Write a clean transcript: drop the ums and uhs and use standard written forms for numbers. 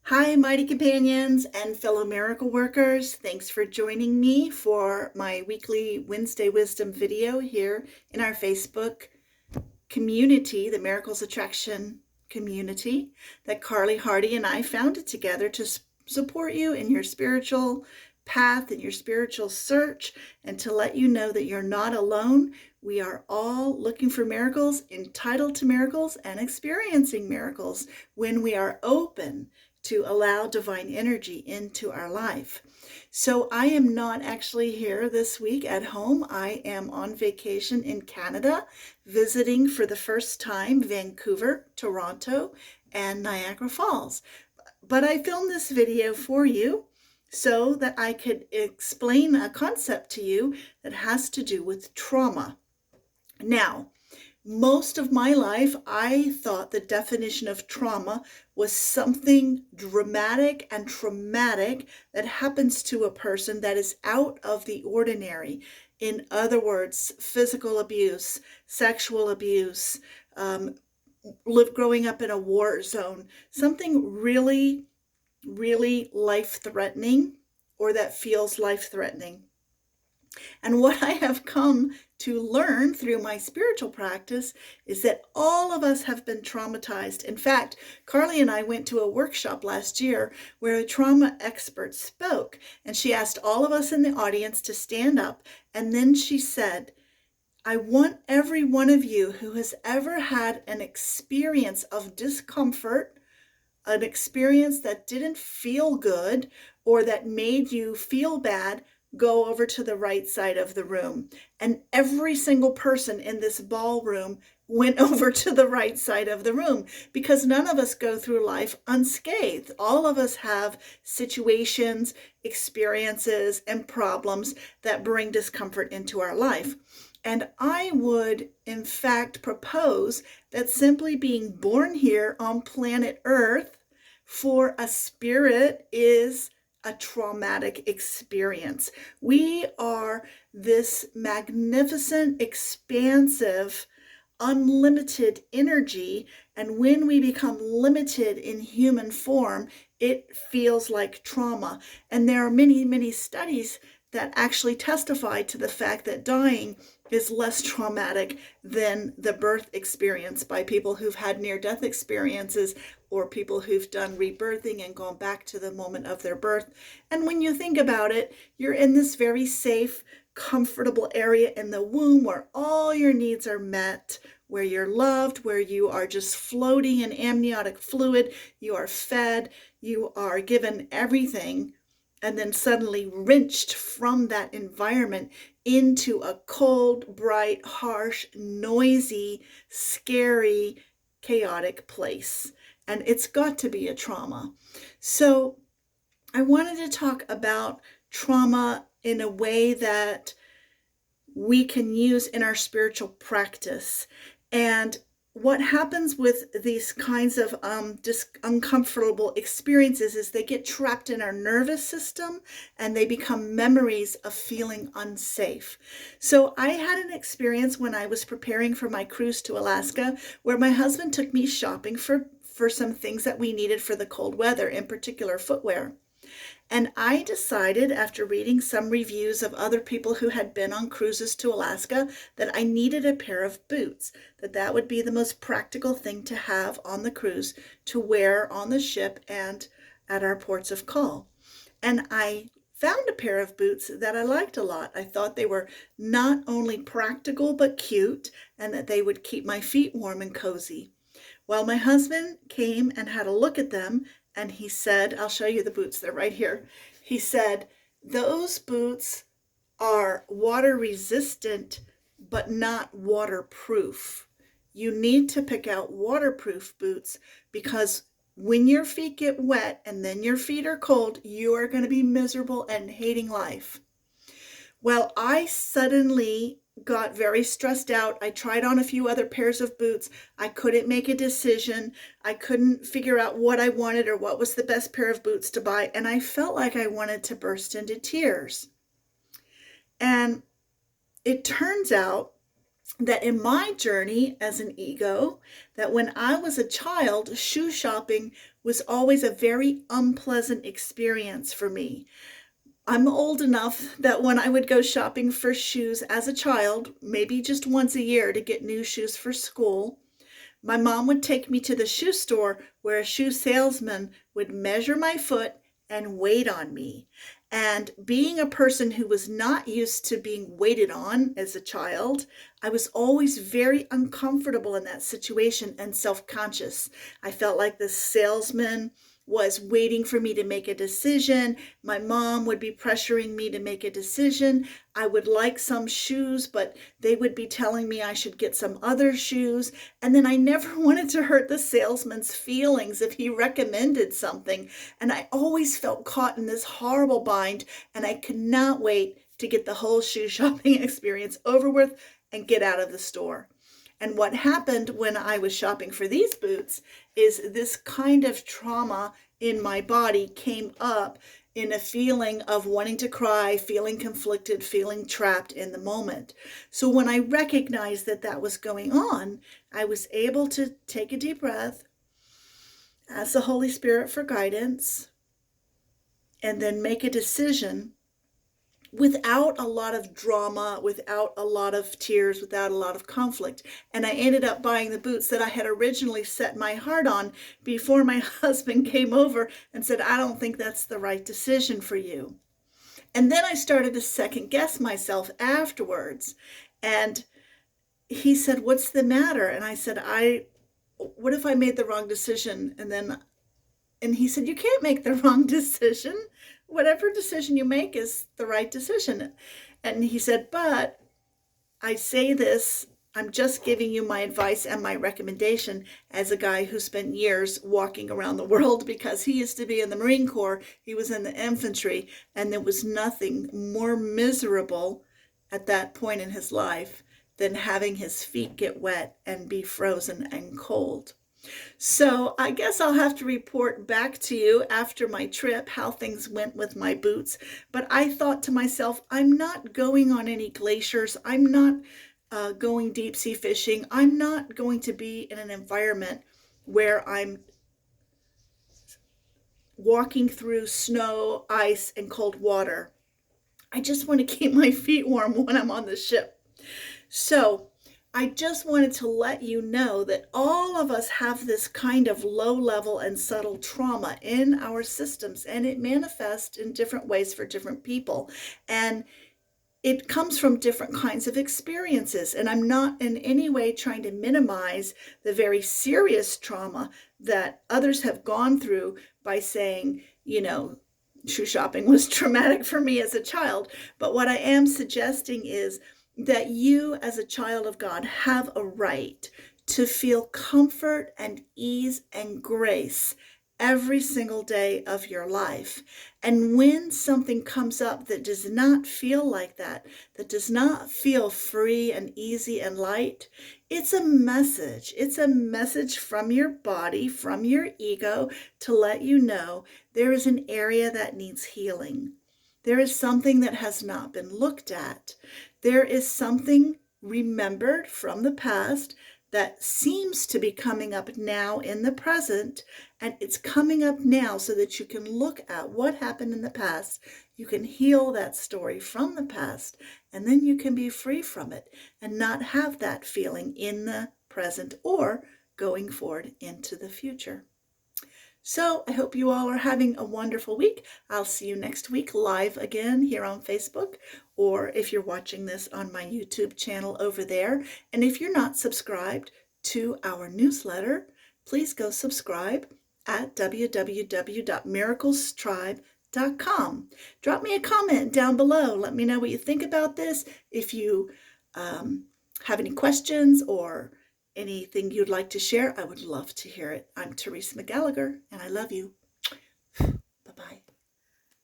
Hi, mighty companions and fellow miracle workers. Thanks for joining me for my weekly Wednesday Wisdom video here in our Facebook community, the Miracles Attraction community that Carly Hardy and I founded together to support you in your spiritual path, in your spiritual search, and to let you know that you're not alone. We are all looking for miracles, entitled to miracles, and experiencing miracles when we are open to allow divine energy into our life. So I am not actually here this week at home. I am on vacation in Canada, visiting for the first time Vancouver, Toronto, and Niagara Falls. But I filmed this video for you so that I could explain a concept to you that has to do with trauma. Now, most of my life, I thought the definition of trauma was something dramatic and traumatic that happens to a person that is out of the ordinary. In other words, physical abuse, sexual abuse, growing up in a war zone, something really, really life-threatening or that feels life-threatening. And what I have come to learn through my spiritual practice is that all of us have been traumatized. In fact, Carly and I went to a workshop last year where a trauma expert spoke, and she asked all of us in the audience to stand up, and then she said, I want every one of you who has ever had an experience of discomfort, an experience that didn't feel good or that made you feel bad, go over to the right side of the room. And every single person in this ballroom went over to the right side of the room because none of us go through life unscathed. All of us have situations, experiences, and problems that bring discomfort into our life. And I would, in fact, propose that simply being born here on planet Earth for a spirit is a traumatic experience. We are this magnificent, expansive, unlimited energy, and when we become limited in human form, it feels like trauma. And there are many, many studies that actually testify to the fact that dying is less traumatic than the birth experience by people who've had near-death experiences or people who've done rebirthing and gone back to the moment of their birth. And when you think about it, you're in this very safe, comfortable area in the womb where all your needs are met, where you're loved, where you are just floating in amniotic fluid, you are fed, you are given everything, and then suddenly wrenched from that environment into a cold, bright, harsh, noisy, scary, chaotic place. And it's got to be a trauma. So I wanted to talk about trauma in a way that we can use in our spiritual practice. And what happens with these kinds of uncomfortable experiences is they get trapped in our nervous system and they become memories of feeling unsafe. So I had an experience when I was preparing for my cruise to Alaska where my husband took me shopping for some things that we needed for the cold weather, in particular footwear. And I decided, after reading some reviews of other people who had been on cruises to Alaska, that I needed a pair of boots, that would be the most practical thing to have on the cruise to wear on the ship and at our ports of call. And I found a pair of boots that I liked a lot. I thought they were not only practical but cute, and that they would keep my feet warm and cozy. Well, my husband came and had a look at them, and he said, I'll show you the boots, they're right here. He said, those boots are water resistant, but not waterproof. You need to pick out waterproof boots because when your feet get wet and then your feet are cold, you are going to be miserable and hating life. Well, I suddenly got very stressed out. I tried on a few other pairs of boots. I couldn't make a decision. I couldn't figure out what I wanted or what was the best pair of boots to buy. And I felt like I wanted to burst into tears. And it turns out that in my journey as an ego, that when I was a child, shoe shopping was always a very unpleasant experience for me. I'm old enough that when I would go shopping for shoes as a child, maybe just once a year to get new shoes for school, my mom would take me to the shoe store where a shoe salesman would measure my foot and wait on me. And being a person who was not used to being waited on as a child, I was always very uncomfortable in that situation and self conscious. I felt like the salesman was waiting for me to make a decision. My mom would be pressuring me to make a decision. I would like some shoes, but they would be telling me I should get some other shoes. And then I never wanted to hurt the salesman's feelings if he recommended something. And I always felt caught in this horrible bind, and I could not wait to get the whole shoe shopping experience over with and get out of the store. And what happened when I was shopping for these boots is this kind of trauma in my body came up in a feeling of wanting to cry, feeling conflicted, feeling trapped in the moment. So when I recognized that that was going on, I was able to take a deep breath, ask the Holy Spirit for guidance, and then make a decision without a lot of drama, without a lot of tears, without a lot of conflict. And I ended up buying the boots that I had originally set my heart on before my husband came over and said, I don't think that's the right decision for you. And then I started to second guess myself afterwards. And he said, what's the matter? And I said, what if I made the wrong decision? And he said, you can't make the wrong decision. Whatever decision you make is the right decision. And he said, but I say this, I'm just giving you my advice and my recommendation as a guy who spent years walking around the world, because he used to be in the Marine Corps, he was in the infantry, and there was nothing more miserable at that point in his life than having his feet get wet and be frozen and cold. So I guess I'll have to report back to you after my trip how things went with my boots. But I thought to myself, I'm not going on any glaciers. I'm not going deep sea fishing. I'm not going to be in an environment where I'm walking through snow, ice, and cold water. I just want to keep my feet warm when I'm on the ship. So I just wanted to let you know that all of us have this kind of low-level and subtle trauma in our systems, and it manifests in different ways for different people. And it comes from different kinds of experiences. And I'm not in any way trying to minimize the very serious trauma that others have gone through by saying, shoe shopping was traumatic for me as a child. But what I am suggesting is that you as a child of God have a right to feel comfort and ease and grace every single day of your life. And when something comes up that does not feel like that does not feel free and easy and light, it's a message. It's a message from your body, from your ego, to let you know there is an area that needs healing. There is something that has not been looked at. There is something remembered from the past that seems to be coming up now in the present, and it's coming up now so that you can look at what happened in the past. You can heal that story from the past, and then you can be free from it and not have that feeling in the present or going forward into the future. So I hope you all are having a wonderful week. I'll see you next week live again here on Facebook, or if you're watching this on my YouTube channel over there. And if you're not subscribed to our newsletter, please go subscribe at www.miraclestribe.com. Drop me a comment down below. Let me know what you think about this. If you have any questions or anything you'd like to share, I would love to hear it. I'm Teresa McGallagher, and I love you.